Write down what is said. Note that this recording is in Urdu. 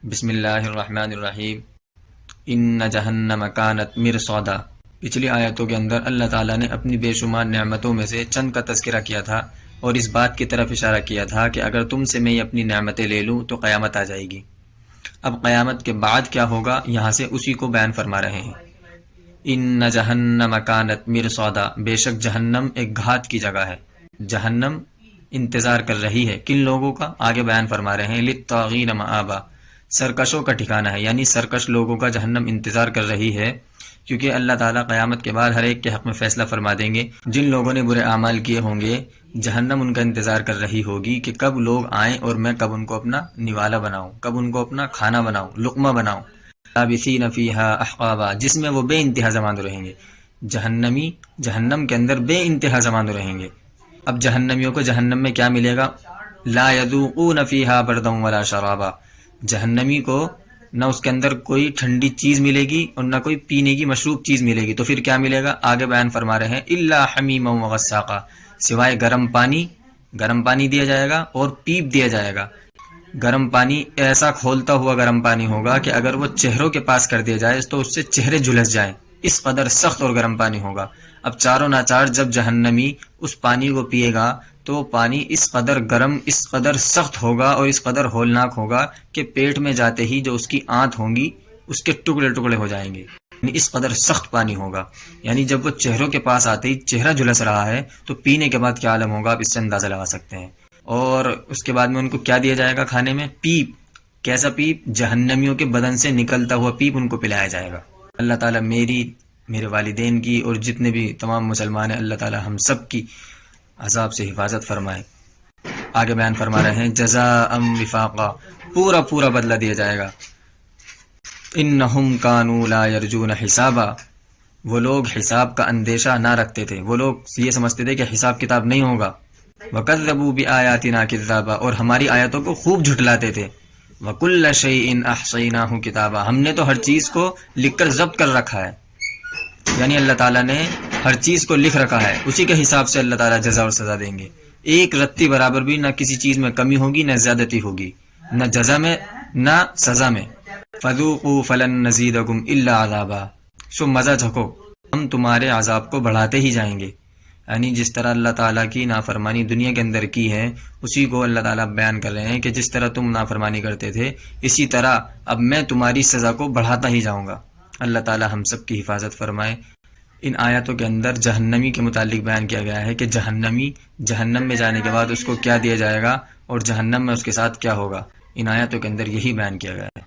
بسم اللہ الرحمن الرحیم۔ ان جہنم کانت مرصادا۔ پچھلی آیتوں کے اندر اللہ تعالیٰ نے اپنی بے شمار نعمتوں میں سے چند کا تذکرہ کیا تھا اور اس بات کی طرف اشارہ کیا تھا کہ اگر تم سے میں اپنی نعمتیں لے لوں تو قیامت آ جائے گی۔ اب قیامت کے بعد کیا ہوگا، یہاں سے اسی کو بیان فرما رہے ہیں۔ ان جہنم کانت مرصادا، بے شک جہنم ایک گھات کی جگہ ہے۔ جہنم انتظار کر رہی ہے کن لوگوں کا، آگے بیان فرما رہے ہیں، للطاغین مآبا، سرکشوں کا ٹھکانہ ہے، یعنی سرکش لوگوں کا جہنم انتظار کر رہی ہے، کیونکہ اللہ تعالیٰ قیامت کے بعد ہر ایک کے حق میں فیصلہ فرما دیں گے۔ جن لوگوں نے برے اعمال کیے ہوں گے جہنم ان کا انتظار کر رہی ہوگی کہ کب لوگ آئیں اور میں کب ان کو اپنا نوالا بناؤں، کب ان کو اپنا کھانا بناؤں، لقمہ بناؤں۔ لابثین فیہا احقابا، جس میں وہ بے انتہا زمان رہیں گے۔ جہنمی جہنم کے اندر بے انتہا زمان رہیں گے۔ اب جہنمیوں کو جہنم میں کیا ملے گا؟ لا یذوقون فیہا بردا ولا شرابا، جہنمی کو نہ اس کے اندر کوئی ٹھنڈی چیز ملے گی اور نہ کوئی پینے کی مشروب چیز ملے گی، تو پھر کیا ملے گا؟ آگے بیان فرما رہے ہیں، الا حمیما وغساقا، سوائے گرم پانی دیا جائے گا اور پیپ دیا جائے گا۔ گرم پانی ایسا کھولتا ہوا گرم پانی ہوگا کہ اگر وہ چہروں کے پاس کر دیا جائے تو اس سے چہرے جھلس جائیں، اس قدر سخت اور گرم پانی ہوگا۔ اب چاروں ناچار جب جہنمی اس پانی کو پیے گا تو وہ پانی اس قدر گرم، اس قدر سخت ہوگا اور اس قدر ہولناک ہوگا کہ پیٹ میں جاتے ہی جو اس کی آنت ہوں گی اس کے ٹکڑے ٹکڑے ہو جائیں گے، یعنی اس قدر سخت پانی ہوگا۔ یعنی جب وہ چہروں کے پاس آتے ہی چہرہ جھلس رہا ہے تو پینے کے بعد کیا عالم ہوگا، آپ اس سے اندازہ لگا سکتے ہیں۔ اور اس کے بعد میں ان کو کیا دیا جائے گا کھانے میں؟ پیپ۔ کیسا پیپ؟ جہنمیوں کے بدن سے نکلتا ہوا پیپ ان کو پلایا جائے گا۔ اللہ تعالیٰ میرے والدین کی اور جتنے بھی تمام مسلمان ہیں، اللہ تعالیٰ ہم سب کی عذاب سے حفاظت فرمائے۔ آگے بیان فرما رہے ہیں، جزاء وفاقا، پورا بدلہ دیا جائے گا۔ انہم کانوا لا یرجون حسابا، وہ لوگ حساب کا اندیشہ نہ رکھتے تھے، وہ لوگ یہ سمجھتے تھے کہ حساب کتاب نہیں ہوگا۔ وکذبوا بآیاتنا کذابا، اور ہماری آیتوں کو خوب جھٹلاتے تھے۔ وکل شیء احصیناہ کتابا، ہم نے تو ہر چیز کو لکھ کر ضبط کر رکھا ہے، یعنی اللہ تعالیٰ نے ہر چیز کو لکھ رکھا ہے، اسی کے حساب سے اللہ تعالیٰ جزا اور سزا دیں گے۔ ایک رتی برابر بھی نہ کسی چیز میں کمی ہوگی نہ زیادتی ہوگی، نہ جزا میں نہ سزا میں۔ فذوقوا فلن نزیدکم الا عذابا، سو مزہ چکھو، ہم تمہارے عذاب کو بڑھاتے ہی جائیں گے۔ یعنی جس طرح اللہ تعالیٰ کی نافرمانی دنیا کے اندر کی ہے اسی کو اللہ تعالیٰ بیان کر رہے ہیں کہ جس طرح تم نافرمانی کرتے تھے اسی طرح اب میں تمہاری سزا کو بڑھاتا ہی جاؤں گا۔ اللہ تعالیٰ ہم سب کی حفاظت فرمائے۔ ان آیاتوں کے اندر جہنمی کے متعلق بیان کیا گیا ہے کہ جہنمی جہنم میں جانے کے بعد اس کو کیا دیا جائے گا اور جہنم میں اس کے ساتھ کیا ہوگا۔ ان آیاتوں کے اندر یہی بیان کیا گیا ہے۔